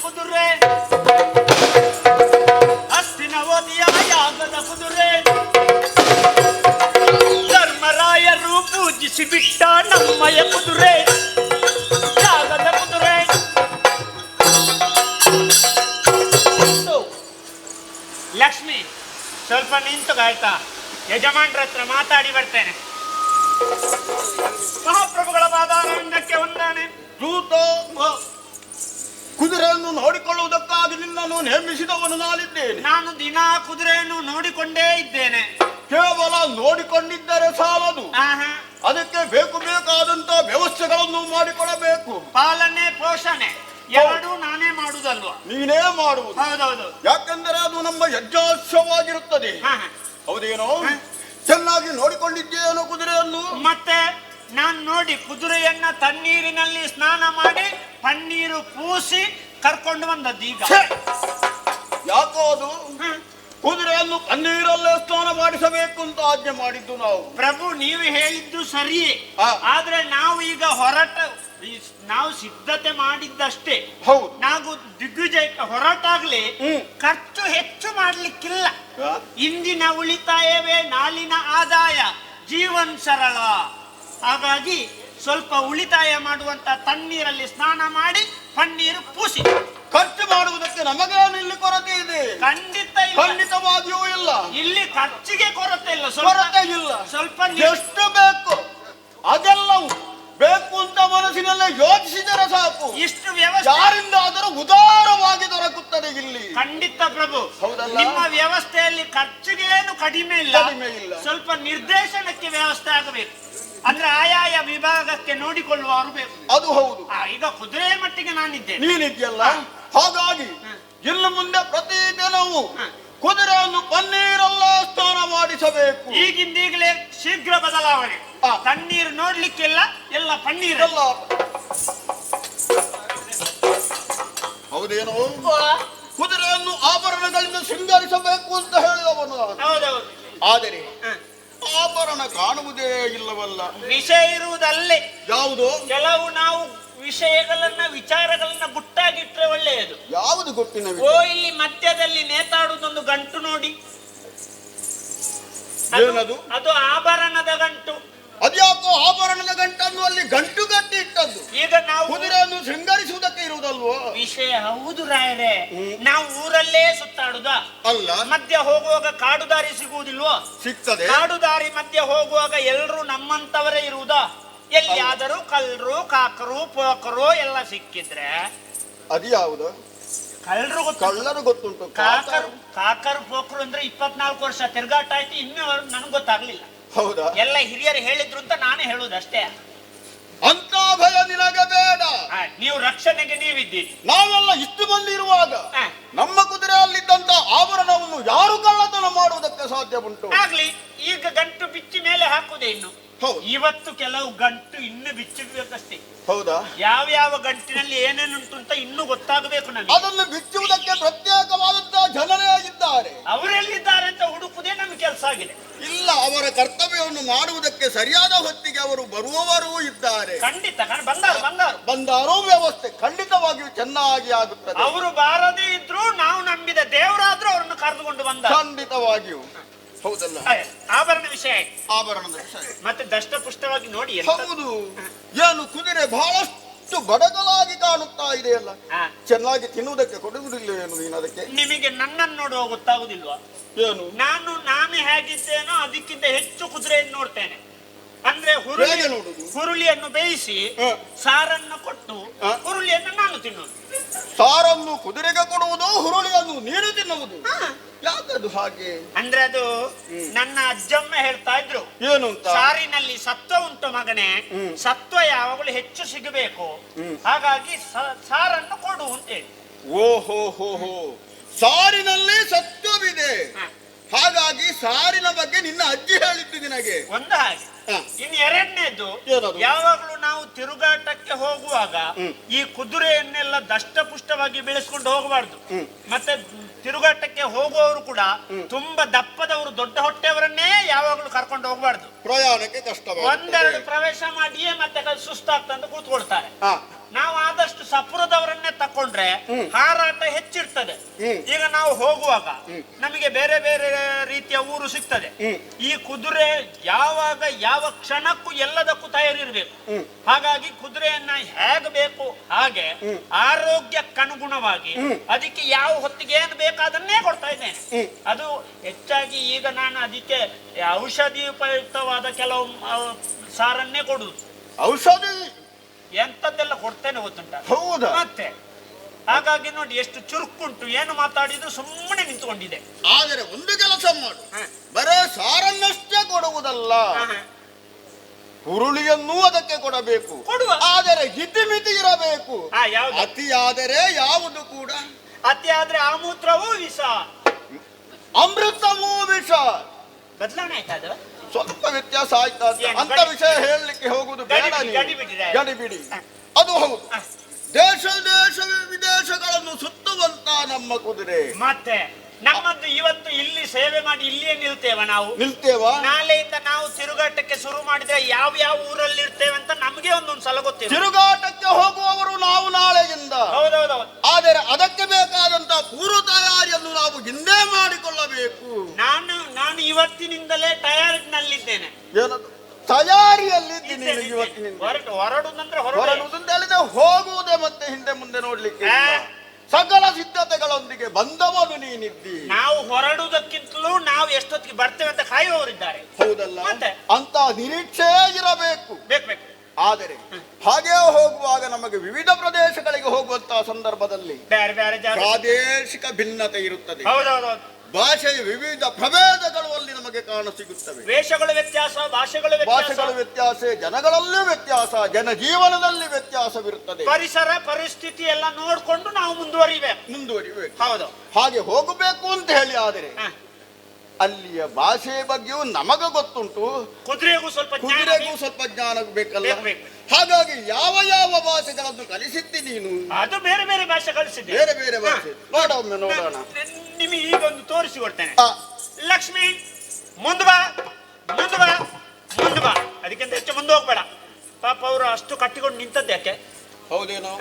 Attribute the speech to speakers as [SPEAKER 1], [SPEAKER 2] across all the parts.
[SPEAKER 1] ಕುದುರೆ, ಹಸ್ತಿನವತಿಯ ಯಾಗದ ಕುದುರೆ, ಧರ್ಮರಾಯರು ಪೂಜಿಸಿ ಬಿಟ್ಟ ನಮ್ಮಯ ಕುದುರೆ, ಯಾಗದ ಕುದುರೆ. ಲಕ್ಷ್ಮಿ, ಸ್ವಲ್ಪ ನಿಂತು ಆಯ್ತಾ? ಯಜಮಾನ್ರ ಹತ್ರ ಮಾತಾಡಿ ಬರ್ತೇನೆ. ಮಹಾಪ್ರಭುಗಳ ಪಾದಾರವಿಂದಕ್ಕೆ ವಂದನೆ.
[SPEAKER 2] ದೂತ, ಕುದುರೆಯನ್ನು ನೋಡಿಕೊಳ್ಳುವುದಕ್ಕಾಗಿ ನಿನ್ನನ್ನು ನೇಮಿಸಿದವನು ನಾನಿದ್ದೇನೆ.
[SPEAKER 1] ನಾನು ದಿನಾ ಕುದುರೆಯನ್ನು ನೋಡಿಕೊಂಡೇ ಇದ್ದೇನೆ.
[SPEAKER 2] ಕೇವಲ ನೋಡಿಕೊಂಡಿದ್ದರೆ ಸಾಲದು, ಅದಕ್ಕೆ ಬೇಕಾದಂತ ವ್ಯವಸ್ಥೆಗಳನ್ನು ಮಾಡಿಕೊಳ್ಳಬೇಕು.
[SPEAKER 1] ಪಾಲನೆ ಪೋಷಣೆ ಎರಡೂ ನಾನೇ ಮಾಡುದಲ್ವಾ?
[SPEAKER 2] ನೀನೇ ಮಾಡುವುದು.
[SPEAKER 1] ಹೌದೌದು.
[SPEAKER 2] ಯಾಕೆಂದರೆ ಅದು ನಮ್ಮ ಯಜ್ಞೋತ್ಸವವಾಗಿರುತ್ತದೆ. ಹೌದೇನೋ? ಚೆನ್ನಾಗಿ ನೋಡಿಕೊಂಡಿದ್ದೇನೋ ಕುದುರೆಯನ್ನು.
[SPEAKER 1] ಮತ್ತೆ ನಾನು ನೋಡಿ ಕುದುರೆಯನ್ನ ತಣ್ಣೀರಿನಲ್ಲಿ ಸ್ನಾನ ಮಾಡಿ ಪನ್ನೀರು ಪೂಸಿ ಕರ್ಕೊಂಡು ಬಂದದ್ದು. ಈಗ
[SPEAKER 2] ಯಾಕೋ ಅದು ಕುದುರೆಯನ್ನು ಪನ್ನೀರಲ್ಲೇ ಸ್ನಾನ ಮಾಡಿಸಬೇಕು ಅಂತ ಆಜ್ಞೆ ಮಾಡಿದ್ದು ನಾವು.
[SPEAKER 1] ಪ್ರಭು, ನೀವು ಹೇಳಿದ್ದು ಸರಿಯೇ, ಆದ್ರೆ ನಾವು ಈಗ ನಾವು ಸಿದ್ಧತೆ ಮಾಡಿದ್ದಷ್ಟೇ.
[SPEAKER 2] ಹೌದು.
[SPEAKER 1] ನಾವು ದಿಗ್ವಿಜಯಕ್ಕೆ ಹೊರಟಾಗ್ಲಿ ಖರ್ಚು ಹೆಚ್ಚು ಮಾಡ್ಲಿಕ್ಕಿಲ್ಲ. ಇಂದಿನ ಉಳಿತಾಯವೇ ನಾಳಿನ ಆದಾಯ, ಜೀವನ್ ಸರಳ. ಹಾಗಾಗಿ ಸ್ವಲ್ಪ ಉಳಿತಾಯ ಮಾಡುವಂತ ತಣ್ಣೀರಲ್ಲಿ ಸ್ನಾನ ಮಾಡಿ ಪನ್ನೀರು ಪೂಸಿ.
[SPEAKER 2] ಖರ್ಚು ಮಾಡುವುದಕ್ಕೆ ನಮಗೇನು ಇಲ್ಲಿ ಕೊರತೆ ಇದೆ? ಖಂಡಿತವಾಗಿಯೂ ಇಲ್ಲ.
[SPEAKER 1] ಇಲ್ಲಿ ಖರ್ಚಿಗೆ ಕೊರತೆ ಇಲ್ಲ,
[SPEAKER 2] ಕೊರತೆ ಇಲ್ಲ.
[SPEAKER 1] ಸ್ವಲ್ಪ
[SPEAKER 2] ಎಷ್ಟು ಬೇಕು ಅದೆಲ್ಲವೂ ಬೇಕು ಅಂತ ಮನಸ್ಸಿನಲ್ಲೇ ಯೋಚಿಸಿದರೆ ಸಾಕು.
[SPEAKER 1] ಇಷ್ಟು ವ್ಯವಸ್ಥೆ
[SPEAKER 2] ಯಾರಿಂದಾದರೂ ಉದಾರವಾಗಿ ದೊರಕುತ್ತದೆ ಇಲ್ಲಿ.
[SPEAKER 1] ಖಂಡಿತ ಪ್ರಭು.
[SPEAKER 2] ಹೌದಲ್ಲ?
[SPEAKER 1] ನಿಮ್ಮ ವ್ಯವಸ್ಥೆಯಲ್ಲಿ ಖರ್ಚಿಗೇನು ಕಡಿಮೆ ಇಲ್ಲ. ಸ್ವಲ್ಪ ನಿರ್ದೇಶನಕ್ಕೆ ವ್ಯವಸ್ಥೆ ಆಗಬೇಕು. ಅಂದ್ರೆ ಆಯಾಯ ವಿಭಾಗಕ್ಕೆ ನೋಡಿಕೊಳ್ಳುವವರು ಬೇಕು.
[SPEAKER 2] ಅದು ಹೌದು.
[SPEAKER 1] ಈಗ ಕುದುರೆ ಮಟ್ಟಿಗೆ ನಾನಿದ್ದೇನೆ,
[SPEAKER 2] ನೀನಿದ್ಯಲ್ಲ. ಹಾಗಾಗಿ ಇನ್ನು ಮುಂದೆ ಪ್ರತಿದಿನವೂ ಕುದುರೆಯನ್ನು ಪನ್ನೀರಲ್ಲ ಸ್ನಾನ ಮಾಡಿಸಬೇಕು.
[SPEAKER 1] ಈಗಿಂದೀಗಲೇ ಶೀಘ್ರ ಬದಲಾವಣೆ. ತಣ್ಣೀರು ನೋಡ್ಲಿಕ್ಕಿಲ್ಲ, ಎಲ್ಲ ಪನ್ನೀರ್.
[SPEAKER 2] ಹೌದೇನೋ? ಕುದುರೆಯನ್ನು ಆಭರಣಗಳಿಂದ ಶೃಂಗರಿಸಬೇಕು ಅಂತ ಹೇಳಿದವನು.
[SPEAKER 1] ಹೌದೌದು.
[SPEAKER 2] ಆದರೆ ಆಭರಣ ಕಾಣುವುದೇ ಇಲ್ಲವಲ್ಲ.
[SPEAKER 1] ವಿಷಯ ಇರುವುದಲ್ಲೇ.
[SPEAKER 2] ಯಾವುದು?
[SPEAKER 1] ಕೆಲವು ನಾವು ವಿಚಾರಗಳನ್ನ ಗುಟ್ಟಾಗಿಟ್ರೆ ಒಳ್ಳೆಯದು.
[SPEAKER 2] ಯಾವುದು ಗೊತ್ತಿನ?
[SPEAKER 1] ಇಲ್ಲಿ ಮಧ್ಯದಲ್ಲಿ ನೇತಾಡುವುದೊಂದು ಗಂಟು ನೋಡಿ,
[SPEAKER 2] ಏನದು?
[SPEAKER 1] ಅದು ಆಭರಣದ ಗಂಟು.
[SPEAKER 2] ಅದ್ಯಾಕೋ ಆಭರಣದ ಗಂಟನ್ನು ಅಲ್ಲಿ ಗಂಟು ಗಟ್ಟಿ ಇಟ್ಟದ್ದು?
[SPEAKER 1] ಈಗ ನಾವು
[SPEAKER 2] ಕುದುರೆಯನ್ನು ಶೃಂಗರಿಸುವುದಕ್ಕೆ ಇರುವುದಲ್ವೋ?
[SPEAKER 1] ವಿಷಯ ಹೌದು ರಾಯರೇ. ನಾವು ಊರಲ್ಲೇ ಸುತ್ತಾಡುದ
[SPEAKER 2] ಅಲ್ಲ,
[SPEAKER 1] ಮಧ್ಯ ಹೋಗುವಾಗ ಕಾಡು ದಾರಿ ಸಿಗುವುದಿಲ್ವೋ?
[SPEAKER 2] ಸಿಗ್ತದೆ.
[SPEAKER 1] ಕಾಡು ದಾರಿ ಮಧ್ಯ ಹೋಗುವಾಗ ಎಲ್ಲರೂ ನಮ್ಮಂತವರೇ ಇರುವುದಾ? ಎಲ್ಲಿಯಾದರೂ ಕಳ್ಳರು ಕಾಕರು ಪೋಕರು ಎಲ್ಲ ಸಿಕ್ಕಿದ್ರೆ
[SPEAKER 2] ಅದು ಯಾವುದು? ಕಳ್ಳರು ಗೊತ್ತುಂಟು.
[SPEAKER 1] ಕಾಕರು ಪೋಕರು ಅಂದ್ರೆ 24 ವರ್ಷ ತಿರುಗಾಟ ಆಯ್ತು, ಇನ್ನೂ ನನಗೆ ಗೊತ್ತಾಗ್ಲಿಲ್ಲ.
[SPEAKER 2] ಹೌದಾ?
[SPEAKER 1] ಎಲ್ಲ ಹಿರಿಯರು ಹೇಳಿದ್ರು ಅಂತ ನಾನೇ ಹೇಳುದಷ್ಟೇ.
[SPEAKER 2] ಅಂತ ಭಯ ನಿನಗೆ ಬೇಡ.
[SPEAKER 1] ನೀವು ರಕ್ಷಣೆಗೆ ನೀವಿದ್ದೀರಿ.
[SPEAKER 2] ನಾವೆಲ್ಲ ಇಷ್ಟು ಮಂದಿ ಇರುವಾಗ ನಮ್ಮ ಕುದುರೆಯಲ್ಲಿದ್ದಂತ ಆಭರಣವನ್ನು ಯಾರು ಕಳ್ಳತನ ಮಾಡುವುದಕ್ಕೆ ಸಾಧ್ಯ ಉಂಟು?
[SPEAKER 1] ಆಗ್ಲಿ, ಈಗ ಗಂಟು ಬಿಚ್ಚಿ ಮೇಲೆ ಹಾಕುದೇ. ಇನ್ನು ಇವತ್ತು ಕೆಲವು ಗಂಟು ಇನ್ನು ಬಿಚ್ಚಬೇಕಷ್ಟೇ.
[SPEAKER 2] ಹೌದಾ?
[SPEAKER 1] ಯಾವ ಗಂಟಿನಲ್ಲಿ ಏನೇನುಂಟು ಅಂತ ಇನ್ನೂ ಗೊತ್ತಾಗಬೇಕು ನಮಗೆ.
[SPEAKER 2] ಅದನ್ನು ಬಿಚ್ಚುವುದಕ್ಕೆ ಪ್ರತ್ಯೇಕವಾದಂತಹ ಜನರೇ ಇದ್ದಾರೆ.
[SPEAKER 1] ಅವರೆಲ್ಲಿದ್ದಾರೆ ಅಂತ ಹುಡುಕುದೇ ನಮ್ಮ ಕೆಲಸ ಆಗಿದೆ.
[SPEAKER 2] ಇಲ್ಲ, ಅವರ ಕರ್ತವ್ಯವನ್ನು ಮಾಡುವುದಕ್ಕೆ ಸರಿಯಾದ ಹೊತ್ತಿಗೆ ಅವರು ಬರುವವರೂ ಇದ್ದಾರೆ.
[SPEAKER 1] ಖಂಡಿತ
[SPEAKER 2] ಬಂದಾರೋ ವ್ಯವಸ್ಥೆ ಖಂಡಿತವಾಗಿಯೂ ಚೆನ್ನಾಗಿ ಆಗುತ್ತದೆ.
[SPEAKER 1] ಅವರು ಬಾರದೇ ಇದ್ರು ನಾವು ನಂಬಿದ ದೇವರಾದ್ರೂ ಅವರನ್ನು ಕರೆದುಕೊಂಡು ಬಂದ.
[SPEAKER 2] ಖಂಡಿತವಾಗಿಯೂ. ಹೌದಲ್ಲ?
[SPEAKER 1] ಆಭರಣ ವಿಷಯ,
[SPEAKER 2] ಆಭರಣದ ವಿಷಯ
[SPEAKER 1] ಮತ್ತೆ ದಷ್ಟಪುಷ್ಟವಾಗಿ ನೋಡಿ.
[SPEAKER 2] ಹೌದು. ಏನು ಕುದುರೆ ಬಹಳಷ್ಟು ಬಡಗಲಾಗಿ ಕಾಣುತ್ತಾ ಇದೆಯಲ್ಲ. ಚೆನ್ನಾಗಿ ತಿನ್ನುವುದಕ್ಕೆ ಕೊಡುವುದಿಲ್ಲ ಏನು ನೀನು ಅದಕ್ಕೆ?
[SPEAKER 1] ನಿಮಗೆ ನನ್ನನ್ನು ನೋಡುವ ಗೊತ್ತಾಗುದಿಲ್ವಾ?
[SPEAKER 2] ಏನು?
[SPEAKER 1] ನಾನು ಹೇಗಿದ್ದೇನೋ ಅದಕ್ಕಿಂತ ಹೆಚ್ಚು ಕುದುರೆಯನ್ನು ನೋಡ್ತೇನೆ. ಅಂದ್ರೆ ಹುರುಳಿಯನ್ನು ಬೇಯಿಸಿ ಸಾರನ್ನು ಕೊಟ್ಟು ಹುರುಳಿಯನ್ನು ನಾನು ತಿನ್ನುವುದು.
[SPEAKER 2] ಸಾರನ್ನು ಕುದುರೆಗೆ ಕೊಡುವುದು, ಹುರುಳಿಯನ್ನು ನೀರು ತಿನ್ನುವುದು. ಯಾಕದು ಹಾಗೆ?
[SPEAKER 1] ಅಂದ್ರೆ ಅದು ನನ್ನ ಅಜ್ಜಮ್ಮ ಹೇಳ್ತಾ ಇದ್ರು.
[SPEAKER 2] ಏನು?
[SPEAKER 1] ಸಾರಿನಲ್ಲಿ ಸತ್ವ ಉಂಟು ಮಗನೇ, ಸತ್ವ ಯಾವಾಗಲೂ ಹೆಚ್ಚು ಸಿಗಬೇಕು, ಹಾಗಾಗಿ ಸಾರನ್ನು ಕೊಡು ಅಂತೇಳಿ.
[SPEAKER 2] ಓಹೋ, ಸಾರಿನಲ್ಲಿ ಸತ್ವವಿದೆ. ಹಾಗಾಗಿ ಸಾರಿನ ಬಗ್ಗೆ ನಿನ್ನ ಅಜ್ಜಿ ಹೇಳಿದ್ದು ನಿನಗೆ.
[SPEAKER 1] ಒಂದು ಹಾಗೆ. ಇನ್ನು ಎರಡನೇದು, ಯಾವಾಗಲೂ ನಾವು ತಿರುಗಾಟಕ್ಕೆ ಹೋಗುವಾಗ ಈ ಕುದುರೆಯನ್ನೆಲ್ಲ ದಷ್ಟಪುಷ್ಟವಾಗಿ ಬೆಳೆಸ್ಕೊಂಡು ಹೋಗಬಾರ್ದು. ಮತ್ತೆ ತಿರುಗಾಟಕ್ಕೆ ಹೋಗುವವರು ಕೂಡ ತುಂಬಾ ದಪ್ಪದವರು, ದೊಡ್ಡ ಹೊಟ್ಟೆಯವರನ್ನೇ ಯಾವಾಗಲೂ ಕರ್ಕೊಂಡು ಹೋಗಬಾರ್ದು.
[SPEAKER 2] ಪ್ರಯಾಣಕ್ಕೆ ಕಷ್ಟ.
[SPEAKER 1] ಒಂದೆರಡು ಪ್ರವೇಶ ಮಾಡಿಯೇ ಮತ್ತೆ ಸುಸ್ತಾಗ್ತಂತ ಕೂತ್ಕೊಳ್ತಾರೆ. ನಾವು ಆದಷ್ಟು ಸಪುರದವರನ್ನೇ ತಕೊಂಡ್ರೆ ಹಾರಾಟ ಹೆಚ್ಚಿರ್ತದೆ. ಈಗ ನಾವು ಹೋಗುವಾಗ ನಮಗೆ ಬೇರೆ ಬೇರೆ ರೀತಿಯ ಊರು ಸಿಗ್ತದೆ. ಈ ಕುದುರೆ ಯಾವಾಗ ಯಾವ ಕ್ಷಣಕ್ಕೂ ಎಲ್ಲದಕ್ಕೂ ತಯಾರಿರ್ಬೇಕು. ಹಾಗಾಗಿ ಕುದುರೆಯನ್ನ ಹೇಗೆ ಬೇಕು ಹಾಗೆ ಆರೋಗ್ಯಕ್ಕನುಗುಣವಾಗಿ ಅದಕ್ಕೆ ಯಾವ ಹೊತ್ತಿಗೆ ಏನು ಬೇಕಾದನ್ನೇ ಕೊಡ್ತಾ ಇದ್ದೇನೆ. ಅದು ಹೆಚ್ಚಾಗಿ ಈಗ ನಾನು ಅದಕ್ಕೆ ಔಷಧಿ ಉಪಯುಕ್ತವಾದ ಕೆಲವು ಸಾರನ್ನೇ ಕೊಡುದು.
[SPEAKER 2] ಔಷಧಿ
[SPEAKER 1] ಎಂತದ್ದೆಲ್ಲ ಕೊಡ್ತೇನೆ ಗೊತ್ತುಂಟ.
[SPEAKER 2] ಹೌದಾ?
[SPEAKER 1] ಮತ್ತೆ ಹಾಗಾಗಿ ನೋಡಿ ಎಷ್ಟು ಚುರುಕುಂಟು, ಏನು ಮಾತಾಡಿದ್ರು ಸುಮ್ಮನೆ ನಿಂತುಕೊಂಡಿದೆ.
[SPEAKER 2] ಆದರೆ ಒಂದು ಕೆಲಸ ಮಾಡು, ಬರೇ ಸಾರನ್ನಷ್ಟೇ ಕೊಡುವುದಲ್ಲ, ಹುರುಳಿಯನ್ನೂ ಅದಕ್ಕೆ ಕೊಡಬೇಕು.
[SPEAKER 1] ಕೊಡುವ,
[SPEAKER 2] ಆದರೆ ಹಿತಿಮಿತಿ ಇರಬೇಕು. ಅತಿ ಆದರೆ ಯಾವುದು ಕೂಡ,
[SPEAKER 1] ಅತಿ ಆದ್ರೆ ಆಮೂತ್ರವೂ ವಿಷ,
[SPEAKER 2] ಅಮೃತವೂ ವಿಷ.
[SPEAKER 1] ಬದಲಾವಣೆ ಆಯ್ತಾ?
[SPEAKER 2] ಸ್ವಲ್ಪ ವ್ಯತ್ಯಾಸ ಆಯ್ತಾ ಅಂತ ವಿಷಯ ಹೇಳಲಿಕ್ಕೆ ಹೋಗುದು ಬೇಡ. ಗಡಿಬಿಡಿ ಅದು ಹೌದು. ದೇಶ ವಿದೇಶಗಳನ್ನು ಸುತ್ತುವಂತ ನಮ್ಮ ಕುದುರೆ.
[SPEAKER 1] ಮತ್ತೆ ನಮ್ಮದು ಇವತ್ತು ಇಲ್ಲಿ ಸೇವೆ ಮಾಡಿ ಇಲ್ಲಿಯೇ ನಿಲ್ತೇವ. ನಾಳೆಯಿಂದ ನಾವು ತಿರುಗಾಟಕ್ಕೆ ಶುರು ಮಾಡಿದ್ರೆ ಯಾವ ಯಾವ ಊರಲ್ಲಿ ಇರ್ತೇವೆ ಅಂತ ನಮಗೆ ಒಂದೊಂದು ಸಲ ಗೊತ್ತಿಲ್ಲ.
[SPEAKER 2] ತಿರುಗಾಟಕ್ಕೆ ಹೋಗುವವರು ನಾವು ನಾಳೆಯಿಂದ.
[SPEAKER 1] ಹೌದೌದೌದು.
[SPEAKER 2] ಆದರೆ ಅದಕ್ಕೆ ಬೇಕಾದಂತ ಪೂರ್ವ ತಯಾರಿಯನ್ನು ನಾವು ಹಿಂದೆ ಮಾಡಿಕೊಳ್ಳಬೇಕು.
[SPEAKER 1] ನಾನು ಇವತ್ತಿನಿಂದಲೇ ತಯಾರಿನಲ್ಲಿದ್ದೇನೆ.
[SPEAKER 2] ಏನದು ತಯಾರಿಯಲ್ಲಿದ್ದೀನಿ ಇವತ್ತಿನಿಂದ.
[SPEAKER 1] ಹೊರಡುದಂದ್ರೆ
[SPEAKER 2] ಹೊರಡುವುದಂತ ಹೇಳಿದ್ರೆ ಹೋಗುವುದೇ, ಮತ್ತೆ ಹಿಂದೆ ಮುಂದೆ ನೋಡ್ಲಿಕ್ಕೆ ಸಕಲ ಸಿದ್ಧತೆಗಳೊಂದಿಗೆ ಬಂದವನು ನೀನಿದ್ದಿ.
[SPEAKER 1] ನಾವು ಹೊರಡುವುದಕ್ಕಿಂತಲೂ ನಾವು ಎಷ್ಟೊತ್ತಿಗೆ ಬರ್ತೇವೆ ಅಂತ ಕಾಯುವವರಿದ್ದಾರೆ.
[SPEAKER 2] ಹೌದಲ್ಲ? ಅಂತ ನಿರೀಕ್ಷೆ ಇರಬೇಕು.
[SPEAKER 1] ಬೇಕು.
[SPEAKER 2] ಆದರೆ ಹಾಗೆ ಹೋಗುವಾಗ ನಮಗೆ ವಿವಿಧ ಪ್ರದೇಶಗಳಿಗೆ ಹೋಗುವಂತಹ ಸಂದರ್ಭದಲ್ಲಿ
[SPEAKER 1] ಬೇರೆ ಬೇರೆ
[SPEAKER 2] ಪ್ರಾದೇಶಿಕ ಭಿನ್ನತೆ ಇರುತ್ತದೆ.
[SPEAKER 1] ಹೌದೌದು.
[SPEAKER 2] ಭಾಷೆಯ ವಿವಿಧ ಪ್ರಭೇದಗಳು ಅಲ್ಲಿ ನಮಗೆ ಕಾಣಸಿಗುತ್ತವೆ.
[SPEAKER 1] ವೇಷಗಳು ವ್ಯತ್ಯಾಸ, ಭಾಷೆಗಳು
[SPEAKER 2] ವ್ಯತ್ಯಾಸ, ಜನಗಳಲ್ಲೂ ವ್ಯತ್ಯಾಸ, ಜನಜೀವನದಲ್ಲಿ ವ್ಯತ್ಯಾಸವಿರುತ್ತದೆ.
[SPEAKER 1] ಪರಿಸರ ಪರಿಸ್ಥಿತಿ ಎಲ್ಲ ನೋಡಿಕೊಂಡು ನಾವು ಮುಂದುವರಿಬೇಕು. ಹೌದು.
[SPEAKER 2] ಹಾಗೆ ಹೋಗಬೇಕು ಅಂತ ಹೇಳಿ ಆದರೆ ಅಲ್ಲಿಯ ಭಾಷೆ ಬಗ್ಗೆಯೂ ನಮಗ ಗೊತ್ತುಂಟು, ಕುದುರೆಗೂ ಸ್ವಲ್ಪ ಜ್ಞಾನ ಬೇಕಲ್ಲ. ಹಾಗಾಗಿ ಯಾವ ಯಾವ ಭಾಷೆಗಳನ್ನು ಕಲಿಸಿದ್ದಿ ನೀನು?
[SPEAKER 1] ಅದು ಬೇರೆ ಬೇರೆ ಭಾಷೆ ಕಲಿಸಿದ್ದೆ.
[SPEAKER 2] ಬೇರೆ ಭಾಷೆ ನೋಡೋಣ.
[SPEAKER 1] ನಿಮಗೆ ಈಗ ಒಂದು ತೋರಿಸಿ ಕೊಡ್ತೇನೆ. ಲಕ್ಷ್ಮಿ ಮುಂದೆ ಬಾ. ಅದಕ್ಕಿಂತ ಹೆಚ್ಚು ಮುಂದೆ ಹೋಗ್ಬೇಡ. ಪಾಪ ಅವರು ಅಷ್ಟು ಕಟ್ಟಿಕೊಂಡು ನಿಂತದ್ದು ಯಾಕೆ?
[SPEAKER 2] ಹೌದೇನೋ?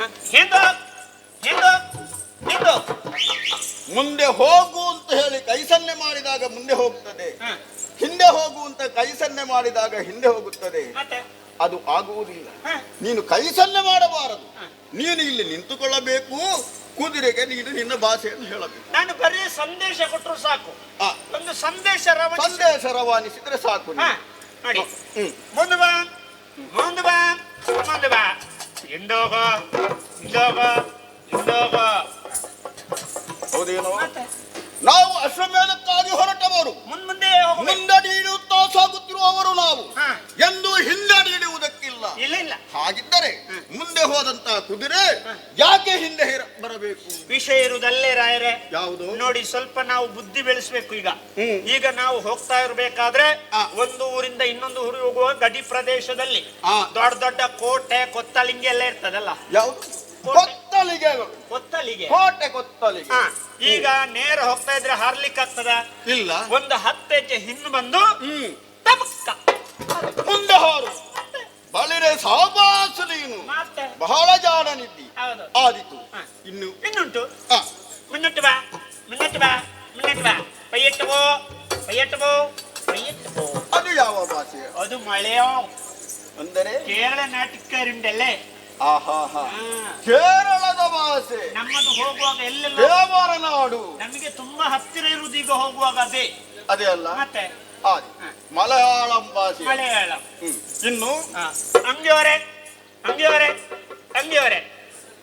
[SPEAKER 1] ಹಿಂದೋ
[SPEAKER 2] ಮುಂದೆ ಹೋಗು ಅಂತ ಹೇಳಿ ಕೈ ಸನ್ನೆ ಮಾಡಿದಾಗ ಮುಂದೆ ಹೋಗ್ತದೆ, ಹಿಂದೆ ಹೋಗು ಅಂತ ಕೈ ಸನ್ನೆ ಮಾಡಿದಾಗ ಹಿಂದೆ ಹೋಗುತ್ತದೆ. ಅದು ಆಗುವುದಿಲ್ಲ. ನೀನು ಕೈ ಸನ್ನೆ ಮಾಡಬಾರದು, ನೀನು ಇಲ್ಲಿ ನಿಂತುಕೊಳ್ಳಬೇಕು. ಕುದುರೆಗೆ ನೀನು ನಿನ್ನ ಭಾಷೆಯನ್ನು ಹೇಳಬೇಕು.
[SPEAKER 1] ನಾನು ಬರೀ ಸಂದೇಶ ಕೊಟ್ಟರು ಸಾಕು. ಒಂದು ಸಂದೇಶ
[SPEAKER 2] ರವಾನಿಸಿದ್ರೆ ಸಾಕು.
[SPEAKER 1] ನೋಡಿ, ಮುಂದೆ ಬಾ. ಹಿಂದೋಗ.
[SPEAKER 2] ಹೌದೇನೋ? ನಾವು ಅಶ್ವಮೇಧಕ್ಕಾಗಿ ಹೊರಟವರು, ಮುಂದೆ ನೀಡುತ್ತಾ ಸಾಗುತ್ತಿರುವವರು ನಾವು. ಎಂದು ಹಿಂದೆ ನೀಡುವುದಕ್ಕಿಲ್ಲ. ಹಾಗಿದ್ದರೆ ಮುಂದೆ ಹೋದಂತಹ ಕುದುರೆ ಯಾಕೆ ಹಿಂದೆ ಬರಬೇಕು?
[SPEAKER 1] ವಿಷಯ ಇರುವುದಲ್ಲೇ ರಾಯರೇ.
[SPEAKER 2] ಯಾವುದು?
[SPEAKER 1] ನೋಡಿ, ಸ್ವಲ್ಪ ನಾವು ಬುದ್ಧಿ ಬೆಳೆಸಬೇಕು. ಈಗ ನಾವು ಹೋಗ್ತಾ ಇರಬೇಕಾದ್ರೆ ಒಂದು ಊರಿಂದ ಇನ್ನೊಂದು ಊರಿಗೆ ಹೋಗುವ ಗಡಿ ಪ್ರದೇಶದಲ್ಲಿ ದೊಡ್ಡ ದೊಡ್ಡ ಕೋಟೆ ಕೊತ್ತಲಿಂಗೆ ಎಲ್ಲ ಇರ್ತದಲ್ಲ.
[SPEAKER 2] ಯಾವುದು? ಕೊತ್ತಲಿಗೆ.
[SPEAKER 1] ಈಗ ನೇರ ಹೋಗ್ತಾ ಇದ್ರೆ ಹಾರ್ಲಿಕ್ಕೆ ಆಗ್ತದ? ಇಲ್ಲ. ಒಂದು 10 ಹೆಜ್ಜೆ ಹಿಂದೆ ಬಂದು
[SPEAKER 2] ಮುಂದೆ ಹಾರು. ಬಳಿರೆ ಸಾಬಾಸು, ನೀನು ಬಹಳ ಜಾಣನಿದ್ದಿ. ಆದಿತು.
[SPEAKER 1] ಇನ್ನುಂಟು. ಮುನ್ನಟ್ಟು ಬಾ. ಪೈಯಟ್ಟಬೋ.
[SPEAKER 2] ಅದು ಯಾವ ಭಾಷೆ?
[SPEAKER 1] ಅದು ಮಳೆಯೋ
[SPEAKER 2] ಅಂದರೆ
[SPEAKER 1] ಕೇರಳ ನಾಟಕರಿಂದಲೇ.
[SPEAKER 2] ಕೇರಳದ ಭಾಷೆ.
[SPEAKER 1] ನಮ್ಮದು ಹೋಗುವಾಗ ಎಲ್ಲೆಲ್ಲ
[SPEAKER 2] ದೇವರ ನಾಡು.
[SPEAKER 1] ನಮಗೆ ತುಂಬಾ ಹತ್ತಿರ ಇರುವುದು ಈಗ ಹೋಗುವಾಗ
[SPEAKER 2] ಅದೇ ಅಲ್ಲ.
[SPEAKER 1] ಮತ್ತೆ
[SPEAKER 2] ಮಲಯಾಳಂ ಭಾಷೆ. ಇನ್ನು
[SPEAKER 1] ಅಂಗಿಯವರೇ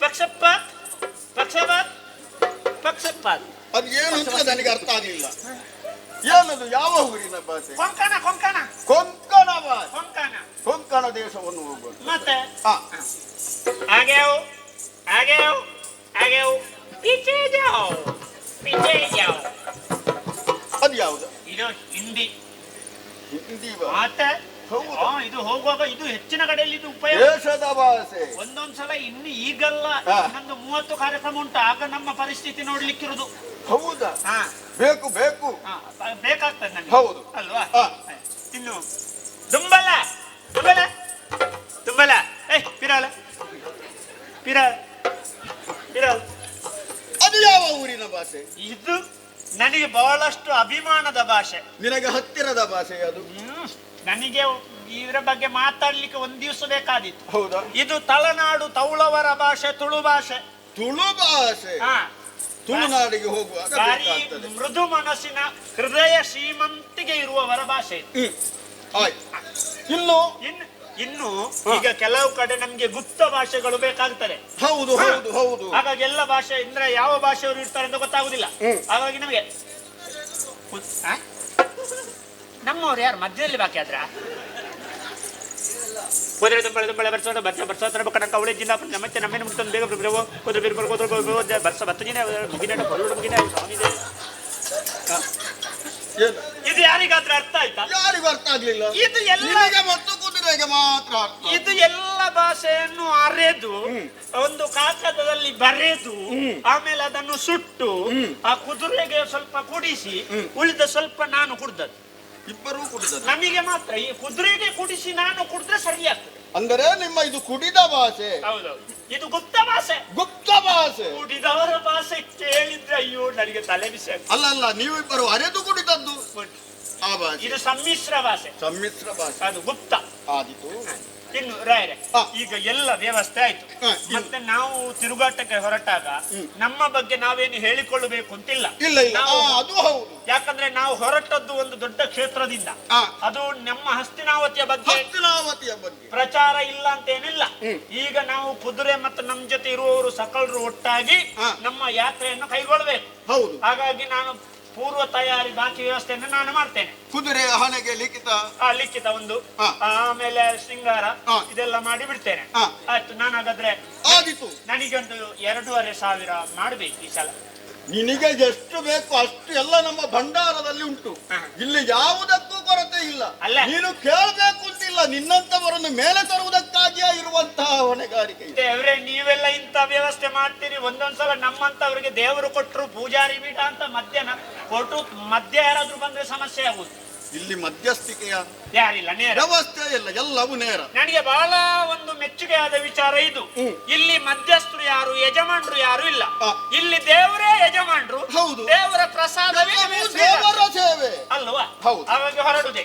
[SPEAKER 1] ಪಕ್ಷಪಾತ್
[SPEAKER 2] ಅದು ಏನು ಅಂತ ನನಗೆ ಅರ್ಥ ಆಗಲಿಲ್ಲ. ಏನದು? ಯಾವ ಊರಿನ ಭಾಷೆ?
[SPEAKER 1] ಕೊಂಕಣ
[SPEAKER 2] ಭಾಷೆ. ಕೊಂಕಣ ದೇಶವನ್ನು ಹೋಗುವುದು.
[SPEAKER 1] ಮತ್ತೆ ಆಗೆವು ಪೀಚೆ ಜಾओ.
[SPEAKER 2] ಅದು ಯಾವುದು?
[SPEAKER 1] ಇದು ಹಿಂದಿ.
[SPEAKER 2] ಮತ್ತೆ
[SPEAKER 1] ಇದು ಹೋಗುವಾಗ ಇದು ಹೆಚ್ಚಿನ ಕಡೆಯಲ್ಲಿ ಇದು ಉಪಯೋಗ.
[SPEAKER 2] ದೇಶದ ಭಾಷೆ.
[SPEAKER 1] ಒಂದೊಂದ್ಸಲ ಇನ್ನು ಈಗಲ್ಲ, ಇನ್ನೊಂದು 30 ಕಾರ್ಯಕ್ರಮ ಉಂಟು. ಆಗ ನಮ್ಮ ಪರಿಸ್ಥಿತಿ ನೋಡ್ಲಿಕ್ಕಿರುದು.
[SPEAKER 2] ಹೌದಾ? ಬೇಕು
[SPEAKER 1] ಬೇಕಾಗ್ತದೆ ನನಗೆ.
[SPEAKER 2] ಹೌದು
[SPEAKER 1] ಅಲ್ವಾ? ಇನ್ನು ದುಂಬಲ. ಇರಲ್ಲ.
[SPEAKER 2] ಅದು ಯಾವ ಊರಿನ ಭಾಷೆ?
[SPEAKER 1] ಇದು ನನಗೆ ಬಹಳಷ್ಟು ಅಭಿಮಾನದ ಭಾಷೆ.
[SPEAKER 2] ನಿನಗೆ ಹತ್ತಿರದ ಭಾಷೆ ಅದು.
[SPEAKER 1] ನನಗೆ ಇದರ ಬಗ್ಗೆ ಮಾತಾಡ್ಲಿಕ್ಕೆ ಒಂದ್ ದಿವಸ ಬೇಕಾದಿತ್ತು.
[SPEAKER 2] ಹೌದಾ?
[SPEAKER 1] ಇದು ತಳನಾಡು ತೌಳವರ ಭಾಷೆ, ತುಳು ಭಾಷೆ.
[SPEAKER 2] ತುಳು ಭಾಷೆ. ತುಳುನಾಡಿಗೆ ಹೋಗುವಾಗ
[SPEAKER 1] ಭಾರಿ
[SPEAKER 2] ಬೇಕಾಗ್ತದೆ.
[SPEAKER 1] ಮೃದು ಮನಸ್ಸಿನ ಹೃದಯ ಶ್ರೀಮಂತಿಗೆ ಇರುವವರ ಭಾಷೆ ಇದು.
[SPEAKER 2] ಆಯ್ತು. ಇನ್ನು
[SPEAKER 1] ಇನ್ನು ಈಗ ಕೆಲವು ಕಡೆ ನಮ್ಗೆ ಗುಪ್ತ ಭಾಷೆಗಳು ಬೇಕಾಗ್ತದೆ.
[SPEAKER 2] ಹೌದು ಹೌದು ಹೌದು.
[SPEAKER 1] ಹಾಗಾಗಿ ಎಲ್ಲ ಭಾಷೆ ಅಂದ್ರೆ ಯಾವ ಭಾಷೆಯವರು ಇರ್ತಾರೆ ಅಂತ ಗೊತ್ತಾಗುದಿಲ್ಲ. ಹಾಗಾಗಿ ನಮಗೆ ನಮ್ಮವ್ರು ಯಾರು ಮಧ್ಯದಲ್ಲಿ ಬಾಕಿ ಆದ್ರ ಕುದುರೆ ತುಂಬಳೆ ತುಂಬಳೆ ಬರ್ಸೋದು ಬರ್ಸ ಕಣಕ ಅವಳೆ ಜಿಲ್ಲಾ ಮತ್ತೆ ನಮ್ಮೇನು ಮುಟ್ಟ ಬೇಗ ಬರ್ಸ ಬತ್ತಜಿನ ಮುಗಿನ ಹೊರಡು ಮುಗಿನ ಸ್ವಾಮಿ. ಇದು ಯಾರಿಗಾದ್ರ ಅರ್ಥ ಆಯ್ತಾ?
[SPEAKER 2] ಯಾರಿಗೂ ಅರ್ಥ ಆಗ್ಲಿಲ್ಲ.
[SPEAKER 1] ಇದು ಎಲ್ಲ
[SPEAKER 2] ಮತ್ತು ಕುದುರೆಗೆ ಮಾತ್ರ.
[SPEAKER 1] ಇದು ಎಲ್ಲ ಭಾಷೆಯನ್ನು ಅರೆದು ಒಂದು ಕಾಗದದಲ್ಲಿ ಬರೆದು ಆಮೇಲೆ ಅದನ್ನು ಸುಟ್ಟು ಆ ಕುದುರೆಗೆ ಸ್ವಲ್ಪ ಕುಡಿಸಿ ಉಳಿದ ಸ್ವಲ್ಪ ನಾನು ಕುಡ್ದದ್ದು.
[SPEAKER 2] ಇಬ್ಬರೂ ಕುಡಿದದ್ದು.
[SPEAKER 1] ನಮಗೆ ಮಾತ್ರ ಈ ಕುದುರೆಗೆ ಕುಡಿಸಿ ನಾನು ಕುಡಿದ್ರೆ ಸರಿಯಾಗ್ತದೆ.
[SPEAKER 2] ಅಂದರೆ ನಿಮ್ಮ ಇದು ಕುಡಿದ ಭಾಷೆ.
[SPEAKER 1] ಹೌದೌದು, ಇದು ಗುಪ್ತ ಭಾಷೆ.
[SPEAKER 2] ಗುಪ್ತ ಭಾಷೆ.
[SPEAKER 1] ಕುಡಿದವರ ಭಾಷೆ ಕೇಳಿದ್ರೆ ಅಯ್ಯೋ ನನಗೆ ತಲೆ ಬಿಸಿ.
[SPEAKER 2] ಅಲ್ಲ ಅಲ್ಲ, ನೀವು ಇಬ್ಬರು ಅರೆದು ಕುಡಿದದ್ದು ಆ ಭಾಷೆ.
[SPEAKER 1] ಇದು ಸಮ್ಮಿಶ್ರ ಭಾಷೆ.
[SPEAKER 2] ಸಮ್ಮಿಶ್ರ ಭಾಷೆ,
[SPEAKER 1] ಅದು ಗುಪ್ತ
[SPEAKER 2] ಆದಿತು.
[SPEAKER 1] ಇನ್ನು ರಾಯರೇ, ಈಗ ಎಲ್ಲ ವ್ಯವಸ್ಥೆ ಆಯ್ತು. ಮತ್ತೆ ನಾವು ತಿರುಗಾಟಕ್ಕೆ ಹೊರಟಾಗ ನಮ್ಮ ಬಗ್ಗೆ ನಾವೇನು ಹೇಳಿಕೊಳ್ಳಬೇಕು ಅಂತಿಲ್ಲ.
[SPEAKER 2] ಇಲ್ಲ ಇಲ್ಲ, ಅದು ಹೌದು.
[SPEAKER 1] ಯಾಕಂದ್ರೆ ನಾವು ಹೊರಟದ್ದು ಒಂದು ದೊಡ್ಡ ಕ್ಷೇತ್ರದಿಂದ. ಅದು ನಮ್ಮ ಹಸ್ತಿನಾವತಿಯ ಬಗ್ಗೆ ಪ್ರಚಾರ ಇಲ್ಲ ಅಂತೇನಿಲ್ಲ. ಈಗ ನಾವು ಕುದುರೆ ಮತ್ತು ನಮ್ಮ ಜೊತೆ ಇರುವವರು ಸಕಲರು ಒಟ್ಟಾಗಿ ನಮ್ಮ ಯಾತ್ರೆಯನ್ನು ಕೈಗೊಳ್ಳಬೇಕು.
[SPEAKER 2] ಹೌದು.
[SPEAKER 1] ಹಾಗಾಗಿ ನಾನು ಪೂರ್ವ ತಯಾರಿ ಬಾಕಿ ವ್ಯವಸ್ಥೆಯನ್ನು ನಾನು ಮಾಡ್ತೇನೆ.
[SPEAKER 2] ಕುದುರೆ ಹಣೆಗೆ
[SPEAKER 1] ಲಿಖಿತ ಒಂದು, ಆಮೇಲೆ ಶೃಂಗಾರ ಇದೆಲ್ಲ ಮಾಡಿ ಬಿಡ್ತೇನೆ. ಆಯ್ತು, ನಾನು ಹಾಗಾದ್ರೆ ನನಗೊಂದು 2,500 ಮಾಡ್ಬೇಕು ಈ ಸಲ.
[SPEAKER 2] ನಿನಗೆ ಎಷ್ಟು ಬೇಕು ಅಷ್ಟು ಎಲ್ಲ ನಮ್ಮ ಭಂಡಾರದಲ್ಲಿ ಉಂಟು. ಇಲ್ಲಿ ಯಾವುದಕ್ಕೂ ಕೊರತೆ ಇಲ್ಲ. ನೀನು ಕೇಳಬೇಕು ಅಂತಿಲ್ಲ. ನಿನ್ನಂತವರನ್ನು ಮೇಲೆ ತರುವುದಕ್ಕಾಗಿಯೇ ಇರುವಂತಹ ಹೊಣೆಗಾರಿಕೆ.
[SPEAKER 1] ದೇವ್ರೆ, ನೀವೆಲ್ಲ ಇಂಥ ವ್ಯವಸ್ಥೆ ಮಾಡ್ತೀರಿ. ಒಂದೊಂದ್ಸಲ ನಮ್ಮಂತವರಿಗೆ ದೇವರು ಕೊಟ್ಟರು ಪೂಜಾರಿ ಪೀಠ ಅಂತ ಮಧ್ಯ ಯಾರಾದ್ರೂ ಬಂದ್ರೆ ಸಮಸ್ಯೆ ಆಗುದು.
[SPEAKER 2] ಇಲ್ಲಿ ಮಧ್ಯಸ್ಥಿಕೆಯ
[SPEAKER 1] ಯಾರಿಲ್ಲ, ನೇರ
[SPEAKER 2] ವ್ಯವಸ್ಥೆ ಇಲ್ಲ, ಎಲ್ಲವೂ ನೇರ.
[SPEAKER 1] ನನಗೆ ಬಹಳ ಒಂದು ಮೆಚ್ಚುಗೆಯಾದ ವಿಚಾರ ಇದು. ಇಲ್ಲಿ ಮಧ್ಯಸ್ಥರು ಯಾರು, ಯಜಮಾನರು ಯಾರು ಇಲ್ಲ. ಇಲ್ಲಿ ದೇವರೇ ಯಜಮಾನರು.
[SPEAKER 2] ಹೌದು,
[SPEAKER 1] ದೇವರ ಪ್ರಸಾದವೇ
[SPEAKER 2] ದೇವರ ಸೇವೆ
[SPEAKER 1] ಅಲ್ವಾ?
[SPEAKER 2] ಹೌದು.
[SPEAKER 1] ಹಾಗಾಗಿ ಹೊರಡುದೇ.